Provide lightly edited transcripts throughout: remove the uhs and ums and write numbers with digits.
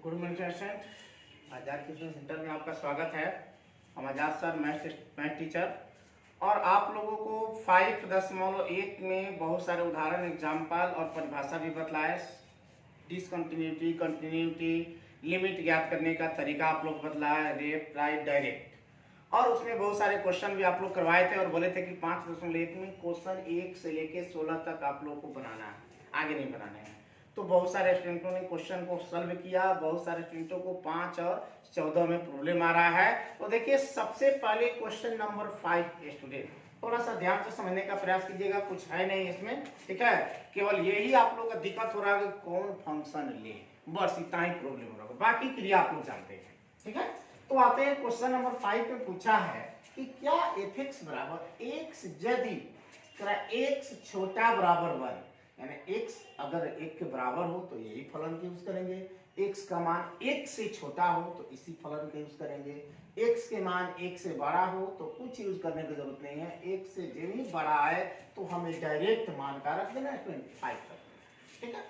Good morning student. Azad tuition centre में आपका स्वागत है। हम आजाद सर मैथ टीचर, और आप लोगों को 5.1 में बहुत सारे उदाहरण एग्जाम्पल और परिभाषा भी बतलाए। डिसकंटिन्यूटी, कंटिन्यूटी, लिमिट ज्ञात करने का तरीका आप लोग बतलाया, लेफ्ट राइट डायरेक्ट, और उसमें बहुत सारे क्वेश्चन भी आप लोग करवाए थे और बोले थे कि 5.1 में क्वेश्चन 1 से लेके 16 तक आप लोग को बनाना है, आगे नहीं बनाने हैं। तो बहुत सारे स्टूडेंटों ने क्वेश्चन को सॉल्व किया, बहुत सारे स्टूडेंटों को 5 और 14 में प्रॉब्लम आ रहा है। तो देखिए सबसे पहले क्वेश्चन नंबर 5 स्टूडेंट थोड़ा सा ध्यान से समझने का प्रयास कीजिएगा, कुछ है नहीं इसमें, ठीक है। केवल यही आप लोग का दिक्कत हो रहा है कि कौन फंक्शन ले, बस इतना ही प्रॉब्लम हो रहा है, बाकी क्रिया आप लोग जानते हैं, ठीक है। तो आते हैं क्वेश्चन नंबर 5 में पूछा है कि क्या f(x) बराबर x यदि x छोटा बराबर 1, यानी x अगर 1 के बराबर हो तो यही फलन का यूज करेंगे, x का मान 1 से छोटा हो तो इसी फलन का यूज करेंगे, x के मान 1 से बड़ा हो तो कुछ यूज करने की जरूरत नहीं है, 1 से जो ही बड़ा है तो हमें डायरेक्ट मान का रख देना है 25 तक, ठीक है।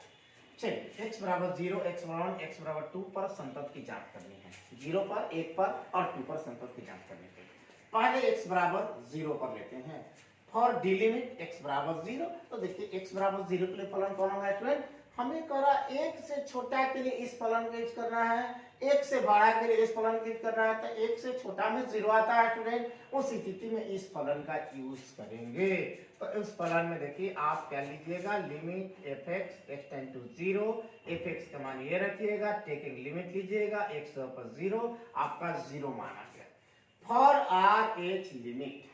चलिए x बराबर 0, x बराबर 1, x बराबर 2 पर संतत की जांच करनी है, 0 पर, 1 पर और 2 पर संतत की जांच करने के लिए पहले x बराबर 0 पर लेते हैं। फॉर डिलिमिट x बराबर 0, तो देखिए x बराबर 0 के लिए फलन कौन होगा स्टूडेंट, हमें करा 1 से छोटा के लिए इस फलन का यूज करना है, 1 से बड़ा के लिए इस फलन का यूज करना है, तो 1 से छोटा में 0 आता है स्टूडेंट, उस स्थिति में इस फलन का यूज करेंगे। तो उस फलन में देखिए आप क्या लीजिएगा, limit f(x) x tend to 0, f(x) का मान ये रखिएगा, टेकिंग लिमिट लीजिएगा, x पर 0, आपका 0 मान आ गया। For RH limit,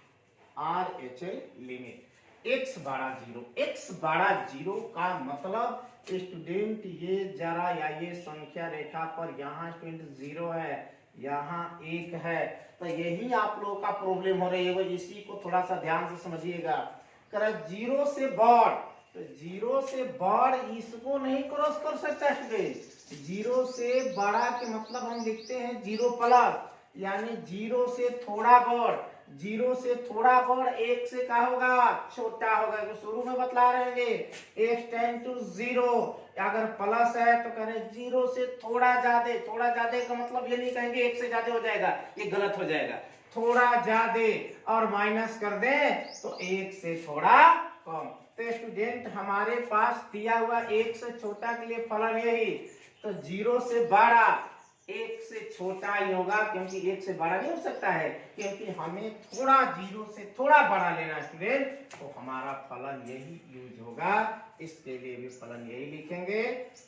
RHL limit x बड़ा 0, x बड़ा 0 का मतलब स्टूडेंट ये जरा या ये संख्या रेखा पर यहाँ स्टूडेंट 0 है, यहाँ 1 है, तो यही आप लोगों का प्रॉब्लम हो रही है, वो इसी को थोड़ा सा ध्यान से समझिएगा। कर 0 से बढ़, तो 0 से बढ़ इसको नहीं क्रॉस कर सकता स्टूडेंट, 0 से बड़ा के मतलब हम लिखते हैं 0 प्लस, यानी 0 से थोड़ा बढ़, 0 से थोड़ा बढ़ 1 से क्या होगा, छोटा होगा, जो शुरू में बतला रहे हैं x टेंड टू 0, अगर प्लस है तो कह रहे 0 से थोड़ा ज्यादा, थोड़ा ज्यादा का मतलब ये नहीं कहेंगे 1 से ज्यादा हो जाएगा, ये गलत हो जाएगा, थोड़ा ज्यादा, और माइनस कर दे तो 1 से थोड़ा कम। तो स्टूडेंट हमारे पास दिया हुआ 1 से छोटा के लिए फलन यही, तो 0 से बड़ा 1 से छोटा ही होगा, क्योंकि 1 से बड़ा नहीं हो सकता है, क्योंकि हमें थोड़ा 0 से थोड़ा बड़ा लेना स्टूडेंट, तो हमारा फलन यही यूज होगा, इसके लिए भी फलन यही लिखेंगे।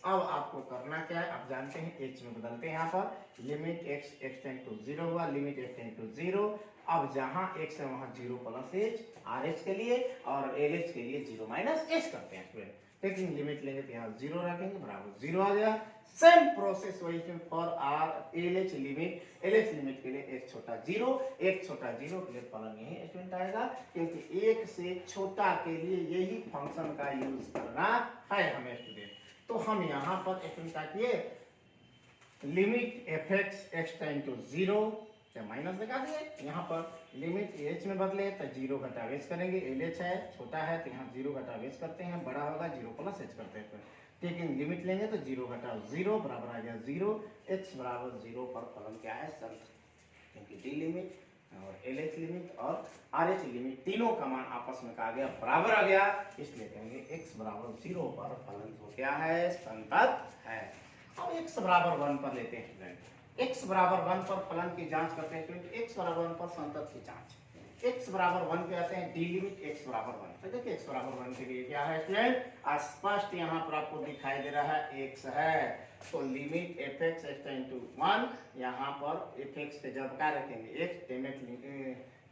अब आपको करना क्या है, आप जानते हैं h में बदलते हैं, यहाँ पर लिमिट x टेंड टू 0 हुआ, लिमिट x टेंड टू 0, अब जहां x है वहां 0 प्लस h RH के लिए, और LH के लिए 0 माइनस h करते हैं स्टूडेंट, टेकिंग लिमिट लेंगे तो यहाँ 0 रखेंगे, बराबर 0 आ गया। सेम प्रोसेस वही for LH limit, LH limit के लिए x छोटा 0, x छोटा 0 के लिए फलन यही स्टूडेंट आएगा, क्योंकि 1 से छोटा के लिए यही फंक्शन का यूज करना है हमें स्टूडेंट। तो हम यहाँ पर स्टूडेंट क्या किए, limit f(x) x tend to 0 minus लगा दिए, यहाँ पर लिमिट h में बदले तो 0 घटा h करेंगे, LH है छोटा है तो यहाँ 0 घटा h करते हैं, बड़ा होगा 0 प्लस h करते हैं, टेकिंग लिमिट लेंगे तो 0 घटा 0 बराबर आ गया 0, x बराबर 0 पर फलन क्या है, संत, क्योंकि d लिमिट और LH लिमिट और RH लिमिट तीनों का मान आपस में आ गया, बराबर आ गया, इसलिए कहेंगे x बराबर 0 पर फलन तो क्या है, संतत है। अब x बराबर 1 पर लेते हैं स्टूडेंट, x बराबर 1 पर फलन की जांच करते हैं, क्योंकि x बराबर 1 पर संतत की जांच, x बराबर 1 पे आते हैं, डी लिमिट x बराबर 1, तो देखिए x बराबर 1 के लिए क्या है स्टूडेंट, स्पष्ट यहाँ पर आपको दिखाई दे रहा है x है, तो limit f(x) x tend to 1, यहाँ पर f(x) पे जब क्या रखेंगे x,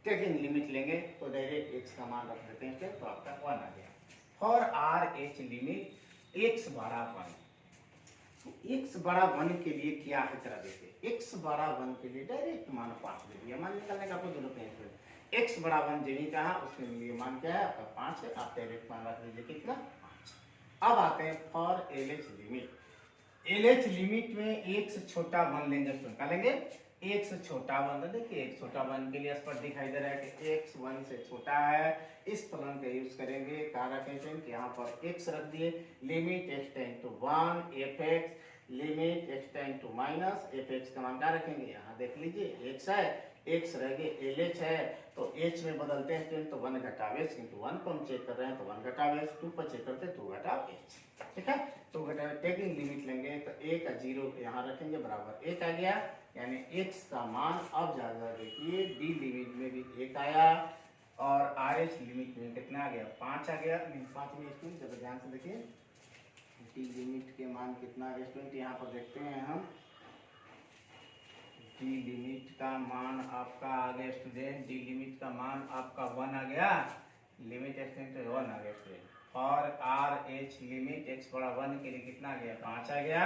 टेकिंग लिमिट लेंगे तो डायरेक्ट x का मान रख देते हैं, तो आपका 1 आ गया। फॉर RH लिमिट x बड़ा 1, x बड़ा 1 के लिए क्या है जरा देखिए, x बड़ा 1 के लिए डायरेक्ट मान 5 दे दिया, मान निकालने का कोई जरूरत नहीं है, x बड़ा 1 जो नहीं कहा उसके लिए मान क्या है आपका 5 है, आप डायरेक्ट मान रख लीजिए कितना 5। अब आते हैं for LH limit, LH limit में 1 से छोटा 1 लेंगे, तो निकालेंगे 1 से छोटा 1, देखिए 1 छोटा 1 के लिए स्पष्ट दिखाई दे रहा है कि x 1 से छोटा है, इस फलन का यूज करेंगे, कहा रखें यहाँ पर x रख दिए, limit x tend to 1 f(x) limit x tend to minus f x का मान क्या रखेंगे, यहाँ देख लीजिए x है, x रह गए एल एच है, तो h में बदलते हैं स्टूडेंट तो 1 घटाव h, क्योंकि 1 को हम चेक कर रहे हैं तो 1 घटाव h, 2 पर चेक करते हैं 2 घटाव h, ठीक है। तो घटाव टेकिंग लिमिट लेंगे तो a का 0 यहाँ रखेंगे बराबर 1 आ गया, यानी x का मान अब जाएगा, देखिए d लिमिट में भी 1 आया और RH लिमिट में कितना आ गया, 5 आ गया, नहीं 5 में स्टूडेंट जब ध्यान से देखिए d लिमिट के मान कितना आ गया स्टूडेंट, यहाँ पर देखते हैं हम d लिमिट का मान आपका आ गया स्टूडेंट, d लिमिट का मान आपका 1 आ गया, लिमिट स्टूडेंट 1 आ गया स्टूडेंट, और RH लिमिट x बड़ा 1 के लिए कितना आ गया, 5 आ गया,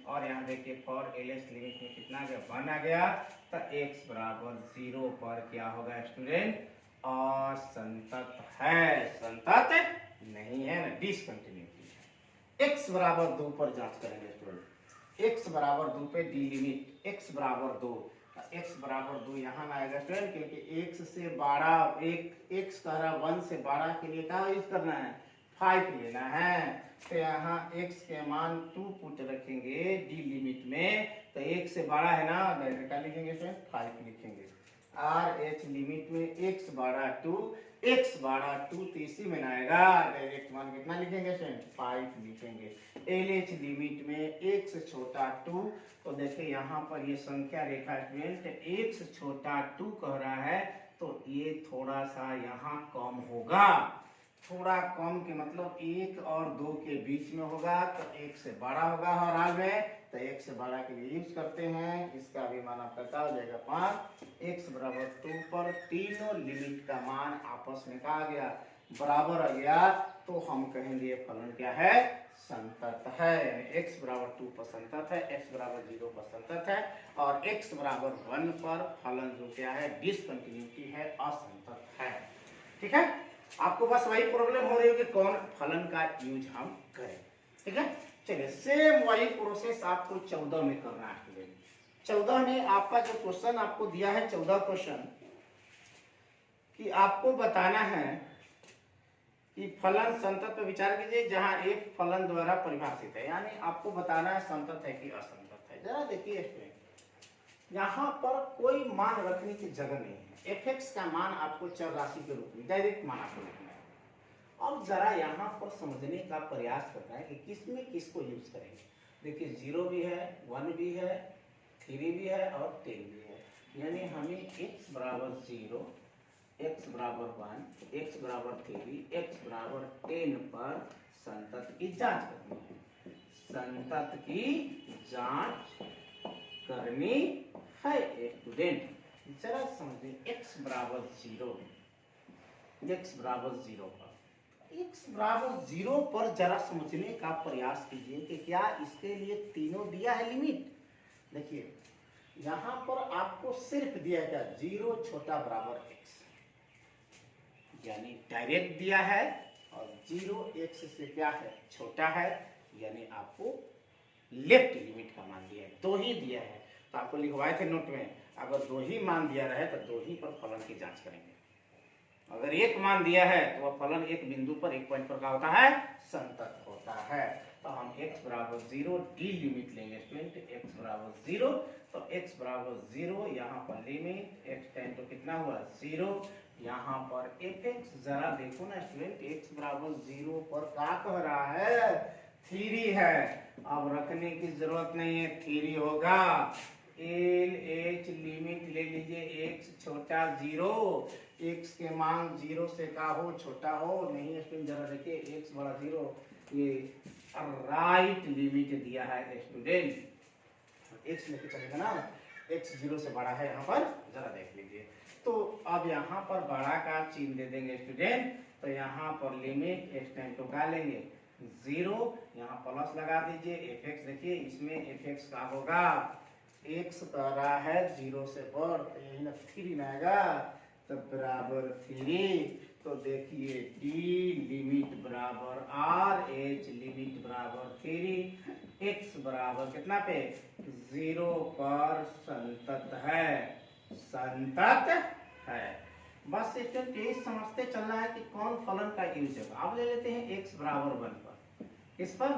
और यहाँ देखिए फॉर LH लिमिट में कितना आ गया, 1 आ गया, तो x बराबर 0 पर क्या होगा स्टूडेंट, असंतत है, संतत नहीं है ना, डिसकंटिन्यूटी है। x बराबर 2 पर जांच करेंगे स्टूडेंट, x बराबर 2 पे d लिमिट x बराबर 2, x बराबर 2 यहाँ आएगा स्टूडेंट, क्योंकि x से 12 x कह रहा 1 से 12 के लिए क्या यूज करना है, 5 लेना है, तो यहाँ x के मान 2 पुट रखेंगे d लिमिट में, तो 1 से 12 है ना, डायरेक्ट क्या लिखेंगे स्टूडेंट 5 लिखेंगे, RH लिमिट में x बड़ा 2 तो इसी में आएगा, डायरेक्ट मान कितना लिखेंगे स्टूडेंट 5 लिखेंगे। LH लिमिट में x छोटा 2, तो देखिए यहाँ पर ये संख्या रेखा स्टूडेंट x छोटा 2 कह रहा है, तो ये थोड़ा सा यहाँ कम होगा, थोड़ा कम के मतलब 1 और 2 के बीच में होगा, तो 1 से बड़ा होगा हर हाल में, तो 1 से बड़ा के लिए यूज करते हैं, इसका भी मान आपका क्या हो जाएगा 5, x बराबर 2 पर तीनों लिमिट का मान आपस में क्या आ गया, बराबर आ गया, तो हम कहेंगे फलन क्या है, संतत है, यानी x बराबर 2 पर संतत है, x बराबर 0 पर संतत है, और x बराबर 1 पर फलन जो क्या है डिसकंटिन्यूटी है, असंतत है, ठीक है। आपको बस वही प्रॉब्लम हो रही है कि कौन फलन का यूज हम करें, ठीक है। चलिए सेम वही प्रोसेस आपको 14 में करना है। 14 में आपका जो क्वेश्चन आपको दिया है 14 क्वेश्चन कि आपको बताना है कि फलन संतत पर विचार कीजिए जहां एक फलन द्वारा परिभाषित है, यानी आपको बताना है संतत है कि असंतत है। जरा देखिए इसमें यहाँ पर कोई मान रखने की जगह नहीं है, fx का मान आपको चर राशि के रूप में डायरेक्ट मान आपको लिखना है। अब जरा यहाँ पर समझने का प्रयास करना है कि किसमें किसको यूज करेंगे। देखिए 0 भी है, 1 भी है, 3 भी है और 10 भी है, यानी हमें x बराबर 0, x बराबर 1, x बराबर 3, x बराबर 10 पर संतत की जांच करनी है, संतत की जांच करनी है स्टूडेंट। जरा समझिए x बराबर 0, x बराबर 0 पर, x बराबर 0 पर जरा समझने का प्रयास कीजिए कि क्या इसके लिए तीनों दिया है लिमिट। देखिए यहाँ पर आपको सिर्फ दिया है क्या 0 छोटा बराबर x, यानी डायरेक्ट दिया है, और 0 x से क्या है छोटा है, यानी आपको लेफ्ट लिमिट का मान दिया है, 2 ही दिया है, तो आपको लिखवाए थे नोट में, अगर 2 ही मान दिया रहे तो 2 ही पर फलन की जांच करेंगे, अगर 1 मान दिया है तो वह फलन एक बिंदु पर एक पॉइंट पर क्या होता है, संतत होता है। तो हम x बराबर 0 डी लिमिट लेंगे स्टूडेंट, x बराबर 0, तो x बराबर 0 यहाँ पर लिमिट x टेंड तो कितना हुआ 0, यहाँ पर fx जरा देखो ना स्टूडेंट, x बराबर 0 पर क्या कह रहा है 3 है, अब रखने की जरूरत नहीं है 3 होगा, एल एच लिमिट ले लीजिए x छोटा 0, x के मान 0 से का हो छोटा हो, नहीं स्टूडेंट जरा देखिए x बड़ा 0, ये राइट लिमिट दिया है स्टूडेंट, x लेके चलेगा ना, x 0 से बड़ा है यहाँ पर, जरा देख लीजिए। तो अब यहाँ पर बड़ा का चिन्ह दे देंगे स्टूडेंट, तो यहाँ पर लिमिट x टेंड टू क्या लेंगे 0, यहाँ प्लस लगा दीजिए, fx देखिए इसमें fx का होगा, x कह रहा है 0 से बढ़, तो यही ना 3 आएगा, तो बराबर 3, तो देखिए d लिमिट बराबर r, h लिमिट बराबर 3, x बराबर कितना पे 0 पर संतत है, संतत है। बस स्टूडेंट यही समझते चलना है कि कौन फलन का यूज है। अब ले लेते हैं x बराबर 1 पर, इस पर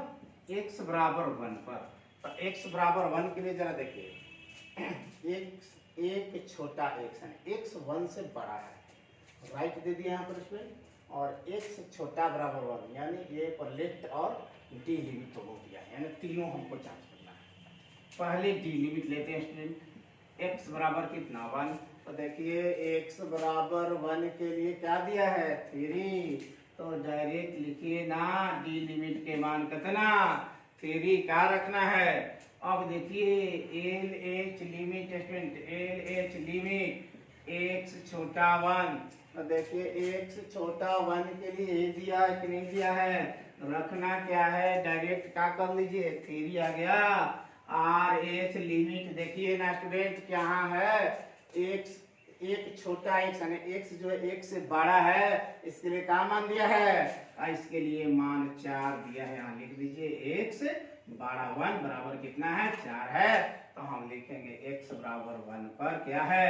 x बराबर 1 पर, तो x बराबर 1 के लिए जरा देखिए, एक छोटा x है, x 1 से बड़ा है, राइट दे दिया यहाँ पर स्टूडेंट, और x छोटा बराबर 1, यानी ए पर लेफ्ट और डी लिमिट दोनों दिया है, यानी तीनों हमको जांच करना है। पहले डी लिमिट लेते हैं स्टूडेंट, x बराबर कितना 1, तो देखिए x बराबर 1 के लिए क्या दिया है 3, तो डायरेक्ट लिखिए ना डी लिमिट के मान कितना 3 का रखना है। अब देखिए L H limit student, L H limit x छोटा 1, तो देखिए x छोटा 1 के लिए ये दिया है कि नहीं दिया है, रखना क्या है डायरेक्ट क्या कर लीजिए 3 आ गया। आर एच लिमिट देखिए ना स्टूडेंट क्या है, x एक छोटा x यानी x जो है एक से बड़ा है, इसके लिए क्या मान दिया है, इसके लिए मान 4 दिया है, यहाँ लिख दीजिए x बड़ा 1 बराबर कितना है 4 है, तो हम लिखेंगे x बराबर 1 पर क्या है,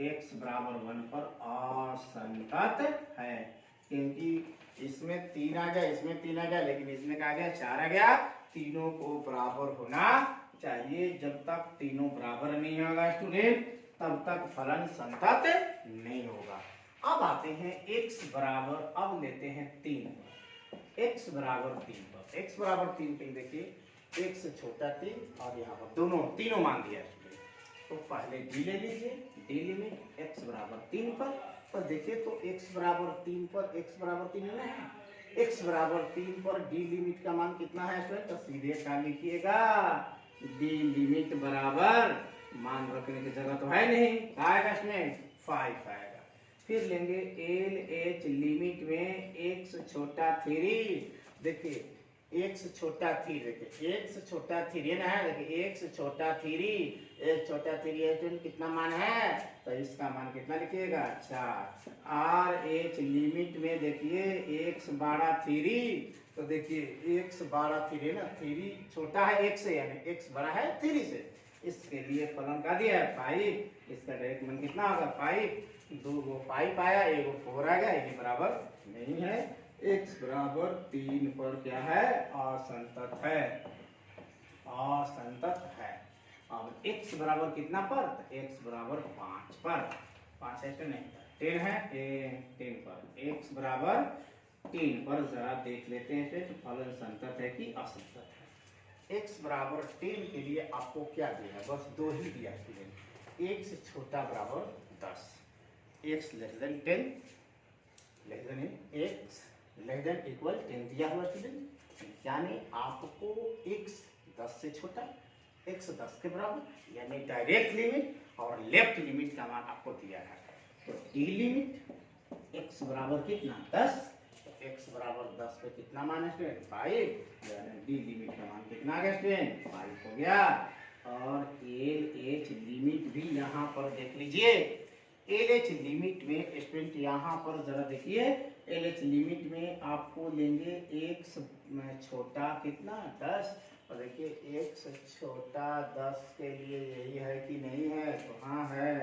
x बराबर 1 पर असंतत है, क्योंकि इसमें 3 आ गया, इसमें 3 आ गया, लेकिन इसमें क्या आ गया 4 आ गया, तीनों को बराबर होना चाहिए। जब तक तीनों बराबर नहीं होगा स्टूडेंट तब तक फलन संतत नहीं होगा। अब आते हैं x बराबर, अब लेते हैं 3 पर, x बराबर 3 पर, x बराबर 3 पे देखिए x छोटा 3 और यहाँ पर तीनों मान दिया है, तो पहले डी ले लीजिए, डी लिमिट x बराबर 3 पर देखिए तो x बराबर 3 पर, x बराबर 3 है, x बराबर 3 पर डी लिमिट का मान कितना है स्टूडेंट, तो सीधे क्या लिखिएगा डी लिमिट बराबर, मान रखने की जगह तो है नहीं, आएगा इसमें 5 आएगा। फिर लेंगे एल एच लिमिट में x छोटा 3, देखिए x छोटा 3, देखिए x छोटा 3 ना है, देखिए x छोटा 3 है, कितना मान है, तो इसका मान कितना लिखिएगा 4। आर एच लिमिट में देखिए x बड़ा 3, तो देखिए x बड़ा 3 है ना, 3 छोटा है x से, यानी x बड़ा है 3 से, इसके लिए फलन का दिया है 5, इसका डायरेक्ट मान कितना होगा 5, 2 5 आया, 1 4 आ गया, ये बराबर नहीं है, x बराबर 3 पर क्या है असंतत है, असंतत है। अब x बराबर कितना पर, x बराबर 5 पर, 5 है तो नहीं 10 है, 10 पर x बराबर 3 पर जरा देख लेते हैं तो फलन संतत है कि असंतत है। x बराबर 10 के लिए आपको क्या दिया है, बस 2 ही दिया है, x छोटा बराबर 10, x less than 10, less than x less than equal 10 दिया हुआ स्टूडेंट, यानी आपको x 10 से छोटा, x 10 के बराबर, यानी डायरेक्ट लिमिट और लेफ्ट लिमिट का मान आपको दिया है। तो डी लिमिट x बराबर कितना 10, x बराबर 10 पे कितना मान है स्टूडेंट 5, यानी डी लिमिट का मान कितना आ गया स्टूडेंट 5 हो गया। और एल एच लिमिट भी यहाँ पर देख लीजिए, एल एच लिमिट में स्टूडेंट यहाँ पर जरा देखिए, एल एच लिमिट में आपको लेंगे x छोटा कितना 10, और देखिए x छोटा 10 के लिए यही है कि नहीं है, तो हाँ है,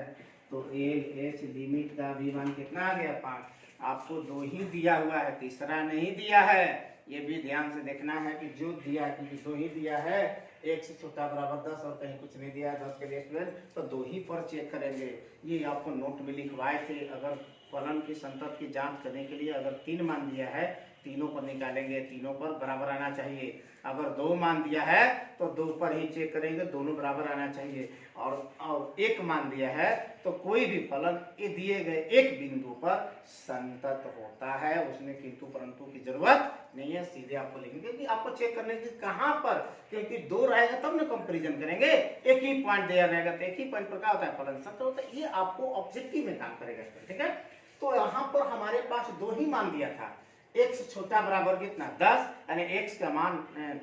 तो एल एच लिमिट का भी मान कितना आ गया 5, आपको 2 ही दिया हुआ है, तीसरा नहीं दिया है, ये भी ध्यान से देखना है कि जो दिया है क्योंकि 2 ही दिया है, x छोटा बराबर 10 और कहीं कुछ नहीं दिया है 10 के लिए स्टूडेंट, तो 2 ही पर चेक करेंगे। ये आपको नोट में लिखवाए थे, अगर फलन की संतत की जांच करने के लिए अगर 3 मान दिया है, तीनों पर निकालेंगे, तीनों पर बराबर आना चाहिए, अगर 2 मान दिया है तो 2 पर ही चेक करेंगे, दोनों बराबर आना चाहिए, और 1 मान दिया है तो कोई भी फलन दिए गए एक बिंदु पर संतत होता है, उसमें किंतु परंतु की जरूरत नहीं है, सीधे आपको लिखेंगे कि आपको चेक करने की कहां पर, क्योंकि 2 रहेगा तब ना कंपैरिजन करेंगे, एक ही पॉइंट दिया रहेगा तो एक ही पॉइंट पर क्या होता है फलन संतत होता है, ये आपको ऑब्जेक्टिव में काम करेगा, ठीक है। तो यहाँ पर हमारे पास 2 ही मान दिया था, x छोटा बराबर कितना 10, यानी x का मान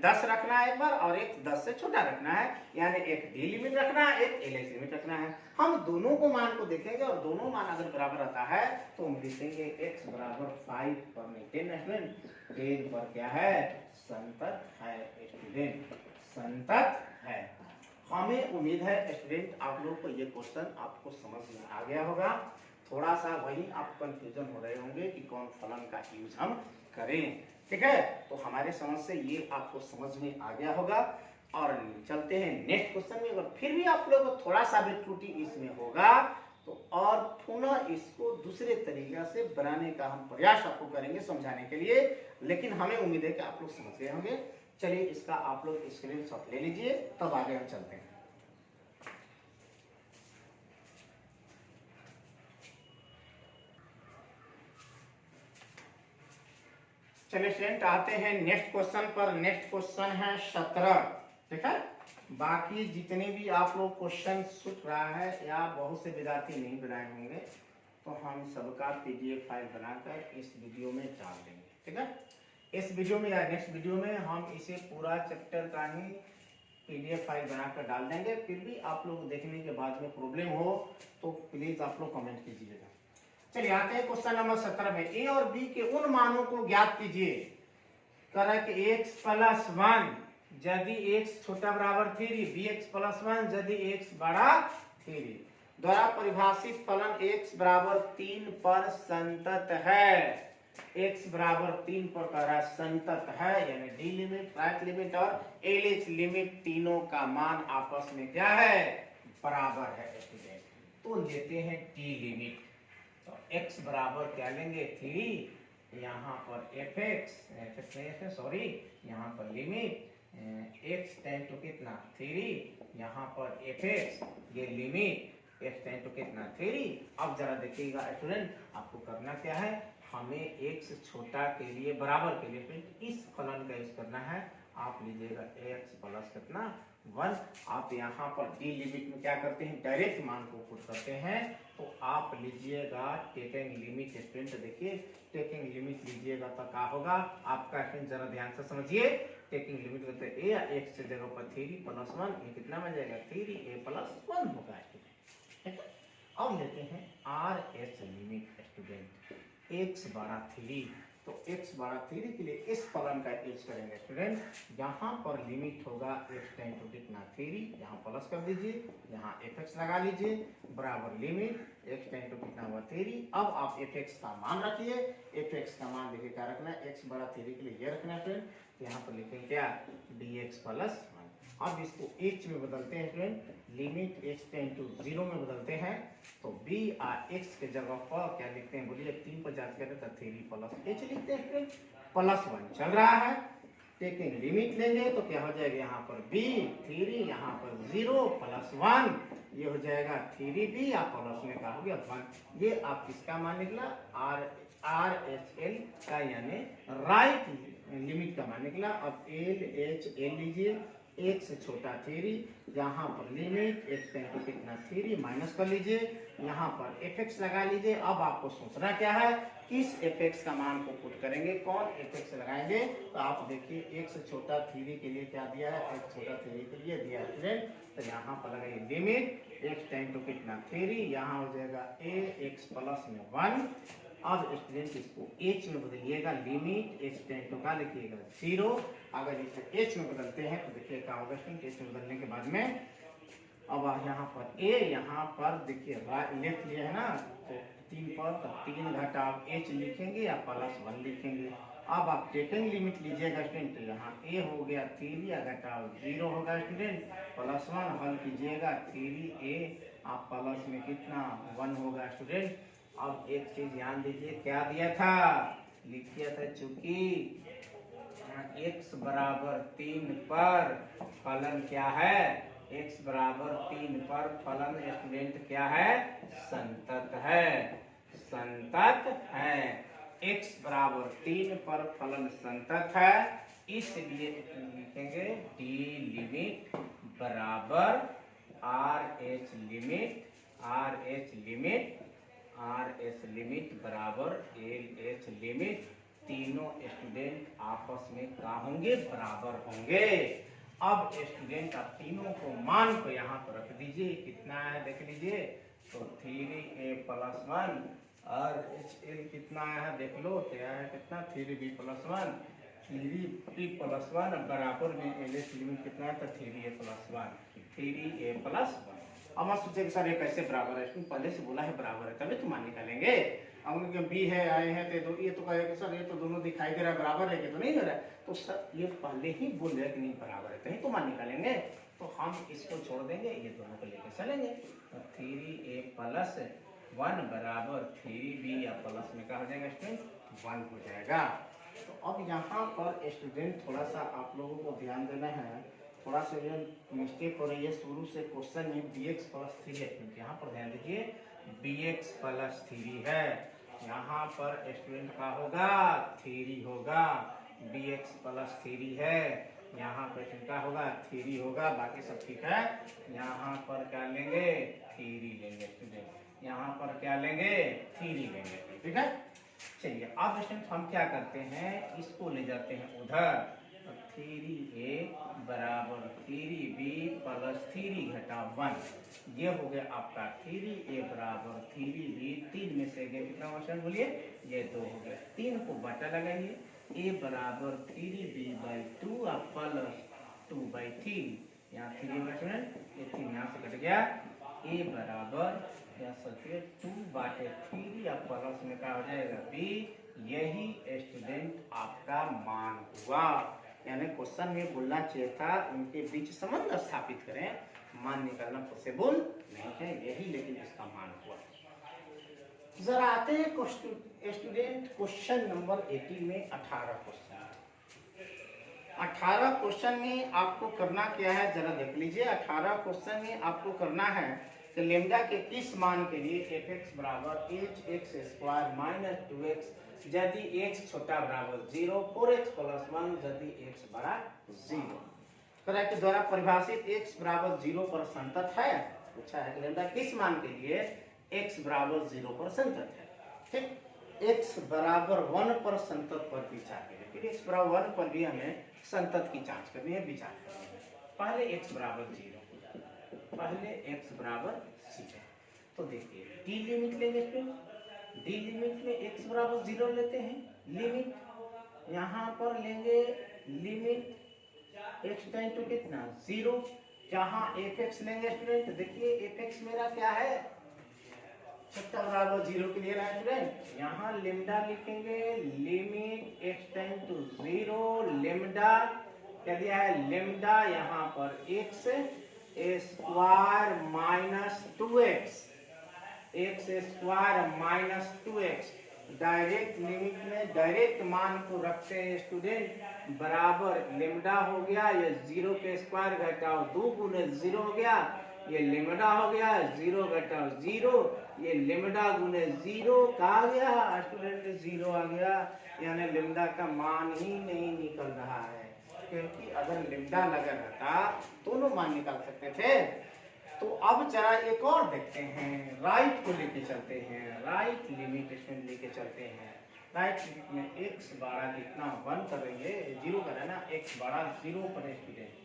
10 रखना है एक बार, और x 10 से छोटा रखना है, यानी एक डी लिमिट रखना है, एक एल एच लिमिट रखना है। हम दोनों को मान को देखेंगे और दोनों मान अगर बराबर आता है तो हम लिखेंगे x बराबर 5 पर नहीं 10 स्टूडेंट, 10 पर क्या है संतत है स्टूडेंट, संतत है। हमें उम्मीद है स्टूडेंट आप लोग को ये क्वेश्चन आपको समझ में आ गया होगा, थोड़ा सा वही आप कंफ्यूजन हो रहे होंगे कि कौन फलन का यूज हम करें, ठीक है। तो हमारे समझ से ये आपको समझ में आ गया होगा। और चलते हैं नेक्स्ट क्वेश्चन में। अगर फिर भी आप लोगों को थोड़ा सा भी त्रुटि इसमें होगा तो और पुनः इसको दूसरे तरीके से बनाने का हम प्रयास आपको करेंगे समझाने के लिए, लेकिन हमें उम्मीद है कि आप लोग समझ गए होंगे। चलिए इसका आप लोग स्क्रीनशॉट ले लीजिए, तब आगे हम चलते हैं। चलिए स्टूडेंट आते हैं नेक्स्ट क्वेश्चन पर। नेक्स्ट क्वेश्चन है 17, ठीक है। बाकी जितने भी आप लोग क्वेश्चन सुन रहा है या बहुत से विद्यार्थी नहीं बनाए होंगे तो हम सबका पीडीएफ फाइल बनाकर इस वीडियो में डाल देंगे, ठीक है। इस वीडियो में या नेक्स्ट वीडियो में हम इसे पूरा चैप्टर का ही पीडीएफ फाइल बनाकर डाल देंगे। फिर भी आप लोग देखने के बाद में प्रॉब्लम हो तो प्लीज आप लोग कमेंट कीजिएगा। चलिए आते हैं क्वेश्चन नंबर 17 में। ए और बी के उन मानों को ज्ञात कीजिए करक x प्लस 1 यदि x छोटा बराबर 3, bx प्लस 1 यदि x बड़ा 3 द्वारा परिभाषित फलन x बराबर 3 पर संतत है। x बराबर 3 पर कह रहा है संतत है, यानी डी लिमिट, राइट लिमिट और एल एच लिमिट तीनों का मान आपस में क्या है, बराबर है। तो लेते हैं टी लिमिट। तो x बराबर क्या लेंगे 3, यहाँ पर fx सॉरी यहाँ पर लिमिट x टेन टू कितना 3, यहाँ पर fx ये लिमिट x टेन टू कितना 3। अब जरा देखिएगा स्टूडेंट, आपको करना क्या है, हमें x छोटा के लिए बराबर के लिए इस फलन का यूज करना है। आप लीजिएगा x प्लस कितना 1। आप यहाँ पर डी लिमिट में क्या करते हैं, डायरेक्ट मान को पुट करते हैं। तो आप लीजिएगा टेकिंग लिमिट स्टूडेंट, देखिए टेकिंग लिमिट लीजिएगा तो क्या होगा आपका स्टूडेंट, जरा ध्यान से समझिए। टेकिंग लिमिट करते हैं a x से जगह पर 3 प्लस 1, ये कितना बन जाएगा 3a प्लस 1 होगा स्टूडेंट। अब लेते हैं R H limit student, x बड़ा 3, तो x बड़ा 3 के लिए इस फलन का यूज करेंगे स्टूडेंट। यहाँ पर लिमिट होगा x टेन टू कितना 3, यहाँ प्लस कर दीजिए, यहाँ fx लगा लीजिए बराबर लिमिट x टेन टू कितना हुआ 3। अब आप fx का मान रखिए, fx का मान देखिए क्या रखना है, x बड़ा 3 के लिए ये रखना है फ्रेंड। तो यहाँ पर लिखेंगे क्या dx प्लस 1। अब इसको h में बदलते हैं friend, limit x tend to 0 में बदलते हैं। तो b और x के जगह पर क्या लिखते हैं बोलिए, 3 पर जांच करें तो 3 प्लस h लिखते हैं फ्रेंड, प्लस 1 चल रहा है। टेकिंग लिमिट लेंगे तो क्या हो जाएगा, यहाँ पर b 3, यहाँ पर 0 प्लस 1, ये हो जाएगा 3b या प्लस में क्या हो गया 1। ये आप किसका मान निकला, आर एच एल का यानी राइट लिमिट का मान निकला। अब एल एच एल लीजिए, एक से छोटा 3, यहाँ पर लिमिट x टेन टू कितना 3 माइनस कर लीजिए, यहाँ पर fx लगा लीजिए। अब आपको सोचना क्या है, किस fx का मान को पुट करेंगे, कौन fx लगाएंगे। तो आप देखिए x से छोटा 3 के लिए क्या दिया है, x छोटा 3 के लिए दिया है फ्रेंड। तो यहाँ पर लगाइए लिमिट x टेन टू कितना 3, यहाँ हो जाएगा a x प्लस में 1। अब स्टूडेंट इसको h में बदलिएगा, लिमिट x टेन टू का लिखिएगा 0। अगर इसे h में बदलते हैं तो देखिए क्या होगा स्टूडेंट, h में बदलने के बाद में अब यहाँ पर a, यहाँ पर देखिए लेफ्ट लिए है ना, तो 3 पर तो 3 घटा h लिखेंगे या प्लस 1 लिखेंगे। अब आप टेकिंग लिमिट लीजिएगा स्टूडेंट, यहाँ a हो गया 3 या घटा 0 होगा स्टूडेंट, प्लस 1 हल कीजिएगा 3a, आप प्लस में कितना 1 होगा स्टूडेंट। अब एक चीज ध्यान दीजिए, क्या दिया था, लिखिए था चूंकि x बराबर 3 पर फलन क्या है, x बराबर 3 पर फलन स्टूडेंट क्या है, संतत है, संतत है। x बराबर 3 पर फलन संतत है, इसलिए लिखेंगे d लिमिट बराबर R H limit, R H limit, R H limit बराबर एल एच लिमिट, तीनों स्टूडेंट आपस में क्या होंगे, बराबर होंगे। अब स्टूडेंट आप तीनों को मान को यहाँ पर रख दीजिए, कितना है देख लीजिए, तो 3a प्लस 1 और HL कितना है देख लो, क्या है कितना 3b प्लस 1, 3b प्लस 1 बराबर में एल एच लिमिट कितना है, तो 3a प्लस 1, 3a प्लस 1। अब आप सोचेंगे सर ये कैसे बराबर है, पहले से बोला है बराबर है तभी तो मान निकालेंगे। अब उनके बी है आए हैं तो ये तो कहेगा सर ये तो दोनों दिखाई दे रहा है बराबर है कि तो नहीं हो रहा है, तो सर ये पहले ही बोल रहे कि नहीं बराबर है, कहीं तो मान निकालेंगे, तो हम इसको छोड़ देंगे, ये दोनों को लेकर चलेंगे। तो 3a प्लस 1 बराबर 3b या प्लस में क्या हो जाएगा स्टूडेंट 1 हो जाएगा। तो अब यहाँ पर स्टूडेंट थोड़ा सा आप लोगों को ध्यान देना है, थोड़ा सा मिस्टेक हो रही है शुरू से क्वेश्चन में bx प्लस 3 है, क्योंकि यहाँ पर ध्यान दीजिए bx प्लस 3 है, यहाँ पर स्टूडेंट का होगा 3 होगा, bx प्लस 3 है, यहाँ पर क्या होगा 3 होगा, बाकी सब ठीक है। यहाँ पर क्या लेंगे 3 लेंगे स्टूडेंट, यहाँ पर क्या लेंगे 3 लेंगे, ठीक है। चलिए अब स्टूडेंट हम क्या करते हैं, इसको ले जाते हैं उधर, 3a बराबर 3b प्लस 3 घटा 1, ये हो गया आपका 3a बराबर 3b, 3 में से गया कितना क्वेश्चन बोलिए, ये 2 हो गया, 3 को बटा लगाइए, a बराबर 3b बाई 2 प्लस 2/3, यहाँ 3 में स्टूडेंट ये 3 यहाँ से कट गया, a बराबर यहाँ सोचिए 2/3 या प्लस में क्या हो जाएगा b, यही स्टूडेंट आपका मान हुआ। यानी क्वेश्चन में बोलना चाहिए था उनके बीच संबंध स्थापित करें, मान निकालना पॉसिबल नहीं है यही, लेकिन इसका मान हुआ। जरा आते हैं स्टूडेंट क्वेश्चन नंबर 18 में 18 क्वेश्चन, 18 क्वेश्चन में आपको करना क्या है जरा देख लीजिए। 18 क्वेश्चन में आपको करना है कि लेमडा के किस मान के लिए fx बराबर hx² माइनस 2x यदि x छोटा बराबर 0, 4x प्लस 1 यदि x बड़ा 0, तरह के द्वारा परिभाषित x बराबर 0 पर संतत है, पूछा है लेमडा किस मान के लिए x बराबर 0 पर संतत है, ठीक। x बराबर 1 पर संतत पर विचार करें, फिर x बराबर 1 पर भी हमें संतत की जांच करनी है, विचार करनी है। पहले x बराबर 0, पहले x बराबर 0, तो देखिए डी लिमिट लेंगे, डी लिमिट में x बराबर 0 लेते हैं, लिमिट यहाँ पर लेंगे लिमिट x टेंड टू कितना 0, जहाँ fx लेंगे स्टूडेंट, देखिए fx मेरा क्या है छोटा बराबर 0 के लिए ना स्टूडेंट, यहाँ लेमडा लिखेंगे limit x tend to 0, lambda क्या दिया है लेमडा यहाँ पर x square minus 2x, x square minus 2x, direct limit में डायरेक्ट मान को रखते हैं स्टूडेंट, बराबर लेमडा हो गया, ये 0 के स्क्वायर घटाओ 2 गुने 0 हो गया, ये लेमडा हो गया, 0 घटाओ 0, ये लेमडा गुने 0 का आ गया स्टूडेंट 0 आ गया, यानी लेमडा का मान ही नहीं निकल रहा है, क्योंकि अगर लेमडा लगा रहता दोनों मान निकाल सकते थे। तो अब जरा एक और देखते हैं, राइट को लेके चलते हैं, राइट लिमिट इसमें लेके चलते हैं, राइट लिमिट में x बड़ा कितना 1 करेंगे, 0 करें ना, x बड़ा 0 पर स्टूडेंट,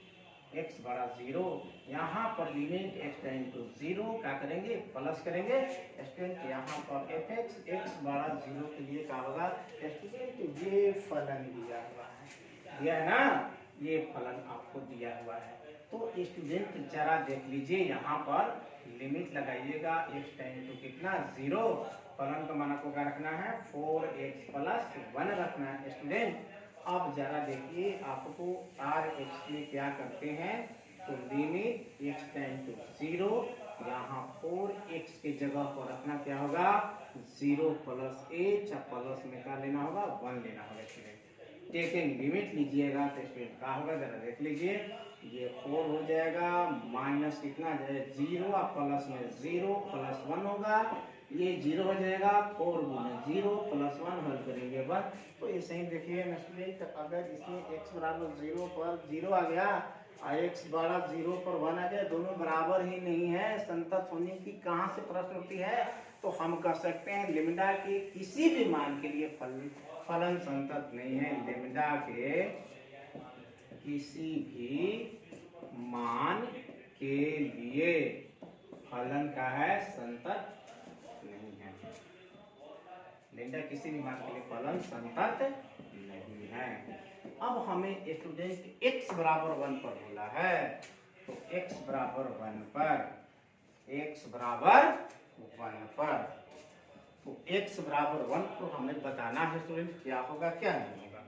x बड़ा 0, यहाँ पर लिमिट x टेंड टू 0 क्या करेंगे प्लस करेंगे स्टूडेंट, यहाँ पर fx x बड़ा 0 के लिए क्या होगा स्टूडेंट, ये फलन दिया हुआ है, दिया है ना, ये फलन आपको दिया हुआ है। तो स्टूडेंट जरा देख लीजिए, यहाँ पर लिमिट लगाइएगा x टेंड टू कितना 0, फलन का मान आपको क्या रखना है 4x प्लस 1 रखना है स्टूडेंट। अब जरा देखिए आपको rx में क्या करते हैं, तो लिमिट x टेंड टू 0, यहाँ 4x के जगह पर रखना क्या होगा 0 प्लस h, प्लस में क्या लेना होगा 1 लेना होगा स्टूडेंट। टेकिंग लिमिट लीजिएगा तो स्टूडेंट क्या होगा जरा देख लीजिए, ये 4 हो जाएगा, माइनस कितना जाए 0, प्लस में 0 प्लस 1 होगा, ये 0 हो जाएगा, 4 गुना 0 प्लस 1 हल करेंगे बस। तो ऐसे ही देखिए स्टूडेंट, अगर इसमें x बराबर 0 पर 0 आ गया और x बड़ा 0 पर 1 आ गया, दोनों बराबर ही नहीं है, संतत होने की कहाँ से प्रश्न होती है, तो हम कर सकते हैं लेमडा के किसी भी मान के लिए फलन संतत नहीं है, लेमडा के किसी भी मान के लिए फलन का है संतत नहीं है, लेमडा किसी भी मान के लिए फलन संतत नहीं है। अब हमें स्टूडेंट x बराबर 1 पर बोला है, तो x बराबर 1 पर, x बराबर 1 पर तो x बराबर 1 को हमें बताना है स्टूडेंट क्या होगा क्या नहीं होगा।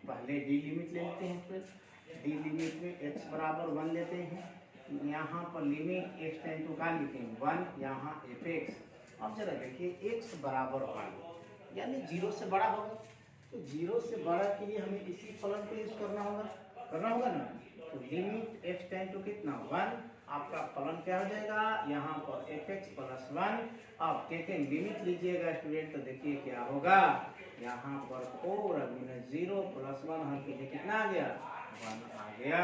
पहले डी लिमिट ले लेते हैं स्टूडेंट। डी लिमिट में x बराबर 1 लेते हैं, यहाँ पर लिमिट x टेंड टू का लिखेंगे 1, यहाँ fx। अब जरा देखिए x बराबर 1 यानी 0 से बड़ा होगा, तो 0 से बड़ा के लिए हमें इसी फलन को यूज करना होगा ना। तो लिमिट x टेंड टू कितना 1, आपका फलन क्या हो जाएगा यहाँ पर fx प्लस 1। अब कहते हैं लिमिट लीजिएगा स्टूडेंट, तो देखिए क्या होगा यहाँ पर 4 माइनस 0 प्लस 1 हर कीजिए कितना आ गया 1 आ गया।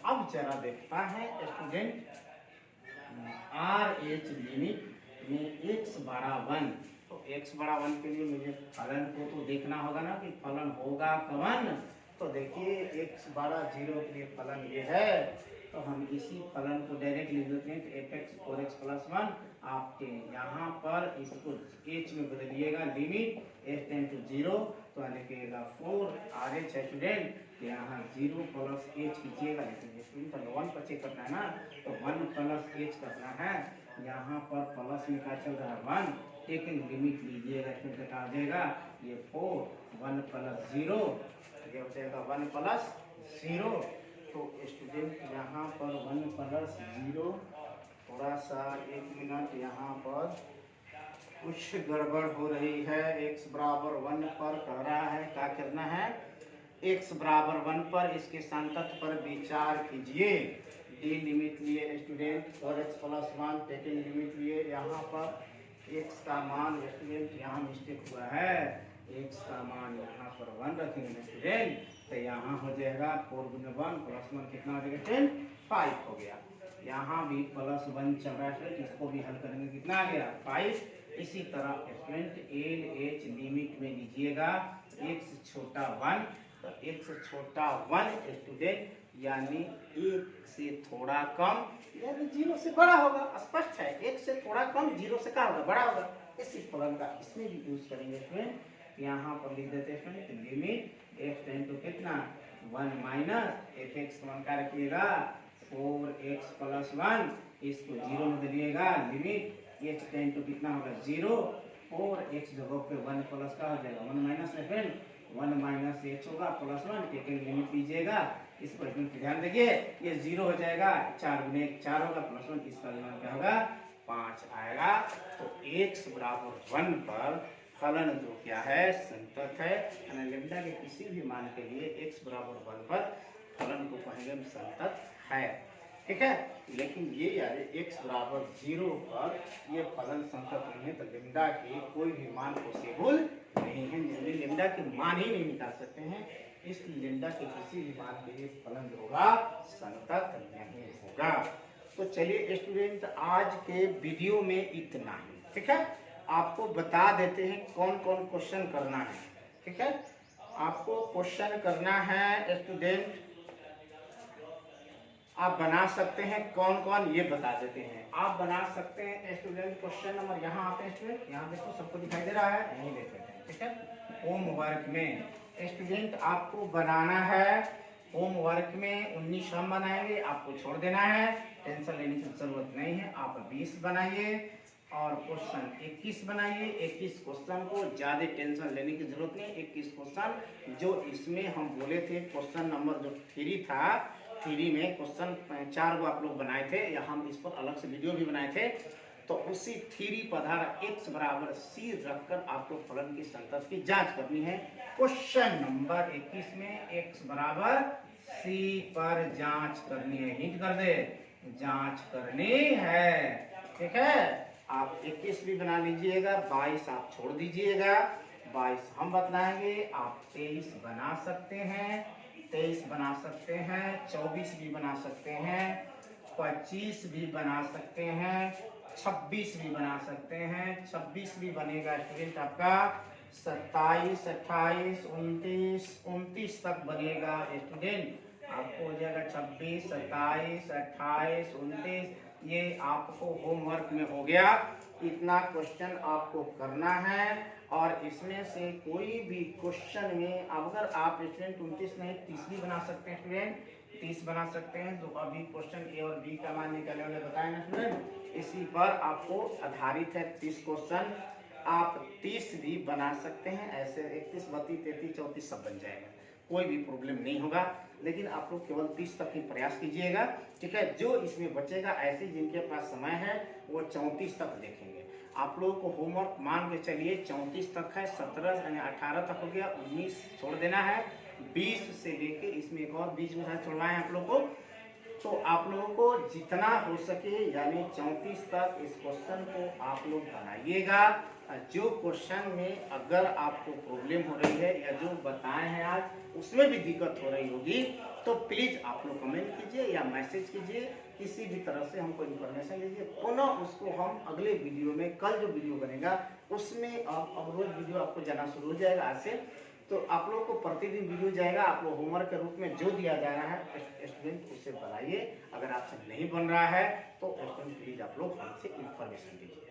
अब जरा देखता है स्टूडेंट आर एच लिमिट में x बड़ा 1, तो x बड़ा 1 के लिए मुझे फलन को तो देखना होगा ना कि फलन होगा कवन। तो देखिए x बड़ा 0 के लिए फलन ये है, तो हम इसी फलन को डायरेक्ट लिख देते हैं। तो fx 4x प्लस 1 आपके यहाँ पर इसको h में बदलिएगा लिमिट h टेंड टू 0, तो लिखिएगा 4 RH है स्टूडेंट, यहाँ 0 प्लस h कीजिएगा, लेकिन स्टूडेंट 1 पर चेक करना है ना, तो 1 प्लस h करना है। यहाँ पर प्लस में क्या चल रहा है 1, लेकिन लिमिट लीजिएगा स्टूडेंट क्या आ जाएगा ये 4 1 प्लस 0, ये हो जाएगा 1 प्लस 0। तो स्टूडेंट यहाँ पर 1 प्लस 0, थोड़ा सा 1 मिनट यहाँ पर कुछ गड़बड़ हो रही है। x बराबर 1 पर कह रहा है क्या करना है, x बराबर 1 पर इसके संतत पर विचार कीजिए। डी लिमिट लिए student 4x plus 1, second limit लिए यहाँ पर x का मान स्टूडेंट यहाँ मिस्टेक हुआ है, x का मान यहाँ पर 1 रखेंगे स्टूडेंट, तो यहाँ हो जाएगा 4 गुने 1 प्लस 1 कितना हो जाएगा 10 5 हो गया। यहाँ भी प्लस 1 चल रहा है, इसको भी हल करेंगे कितना आ गया 5। इसी तरह स्टूडेंट एल एच लिमिट में लीजिएगा x छोटा 1, तो x छोटा 1 स्टूडेंट यानी 1 से थोड़ा कम यानी 0 से बड़ा होगा, स्पष्ट है। 1 से थोड़ा कम 0 से क्या होगा बड़ा होगा, इसी फलन का इसमें भी यूज करेंगे स्टूडेंट। यहाँ पर लिख देते हैं student limit x tend to कितना 1 माइनस fx मान का रखिएगा 4x प्लस 1, इसको 0 में दीजिएगा लिमिट x टेंड टू कितना होगा 0, 4x जगह पे 1 प्लस का हो जाएगा 1 माइनस फ्रेंड 1 माइनस h होगा प्लस 1, टेकन लिमिट लीजिएगा, इस पर ध्यान देखिए ये 0 हो जाएगा, 4 गुने 4 होगा प्लस 1, इसका मान क्या होगा 5 आएगा। तो x बराबर 1 पर फलन जो क्या है संतत है, लैम्डा के किसी भी मान के लिए x बराबर 1 पर फलन को कहेंगे हम संतत है, ठीक है। लेकिन ये यार x बराबर 0 पर ये फलन संतत नहीं है, तो लैम्डा के कोई भी मान पॉसिबल नहीं है, लैम्डा के मान ही नहीं निकाल सकते हैं, इस लैम्डा के किसी भी मान के लिए फलन जो होगा संतत नहीं होगा। तो चलिए स्टूडेंट आज के वीडियो में इतना ही, ठीक है। आपको बता देते हैं कौन कौन क्वेश्चन करना है, ठीक है। आपको क्वेश्चन करना है स्टूडेंट, आप बना सकते हैं कौन कौन ये बता देते हैं। आप बना सकते हैं स्टूडेंट क्वेश्चन नंबर, यहाँ आते हैं स्टूडेंट, यहाँ देखो सबको दिखाई दे रहा है, यहीं देख लेते हैं, ठीक है। होमवर्क में स्टूडेंट आपको बनाना है, होमवर्क में 19 हम बनाएंगे, आपको छोड़ देना है, टेंशन लेने की जरूरत नहीं है। आप 20 बनाइए और क्वेश्चन 21 बनाइए। 21 क्वेश्चन को ज़्यादा टेंशन लेने की जरूरत नहीं। 21 क्वेश्चन जो इसमें हम बोले थे, क्वेश्चन नंबर जो 3 था, 3 में क्वेश्चन 4 आप लोग बनाए थे, या हम इस पर अलग से वीडियो भी बनाए थे, तो उसी 3 पधारा x बराबर c रखकर आपको फलन की संतत की जांच करनी है। क्वेश्चन नंबर 21 में x बराबर c पर जांच करनी है, हिंट कर दे, जांच करनी है, ठीक है। आप 21 भी बना लीजिएगा, 22 आप छोड़ दीजिएगा, 22 हम बतलाएंगे। आप 23 बना सकते हैं, 23 बना सकते हैं, 24 भी बना सकते हैं, 25 भी बना सकते हैं, 26 भी बना सकते हैं, 26 भी बनेगा स्टूडेंट आपका, 27, 28, 29 तक बनेगा स्टूडेंट। आपको हो जाएगा 26, 27, 28, 29, ये आपको होमवर्क में हो गया। इतना क्वेश्चन आपको करना है, और इसमें से कोई भी क्वेश्चन में अगर आप स्टूडेंट 29 नहीं 30 भी बना सकते हैं स्टूडेंट, 30 बना सकते हैं। तो अभी क्वेश्चन ए और बी का मान निकालने वाले बताए ना स्टूडेंट, इसी पर आपको आधारित है 30 क्वेश्चन। आप 30 भी बना सकते हैं, ऐसे 31, 32, 33, 34 सब बन जाएगा, कोई भी प्रॉब्लम नहीं होगा। लेकिन आप लोग केवल 30 तक ही प्रयास कीजिएगा, ठीक है। जो इसमें बचेगा, ऐसे जिनके पास समय है वो 34 तक देखेंगे। आप लोगों को होमवर्क मान के चलिए 34 तक है, 17 यानी 18 तक हो गया, 19 छोड़ देना है, 20 से लेके इसमें एक और 20 में छोड़वाए आप लोग को। तो आप लोगों को जितना हो सके यानी 34 तक इस क्वेश्चन को आप लोग बनाइएगा। जो क्वेश्चन में अगर आपको प्रॉब्लम हो रही है या जो बताए हैं आज उसमें भी दिक्कत हो रही होगी, तो प्लीज़ आप लोग कमेंट कीजिए या मैसेज कीजिए, किसी भी तरह से हमको इन्फॉर्मेशन लीजिए। पुनः उसको हम अगले वीडियो में, कल जो वीडियो बनेगा उसमें अब रोज वीडियो आपको जाना शुरू हो जाएगा आज से। तो आप लोग को प्रतिदिन वीडियो जाएगा, आप लोग होमवर्क के रूप में जो दिया जा रहा है स्टूडेंट उसे बनाइए। अगर आपसे नहीं बन रहा है तो स्टूडेंट प्लीज आप लोग हमसे इन्फॉर्मेशन लीजिए।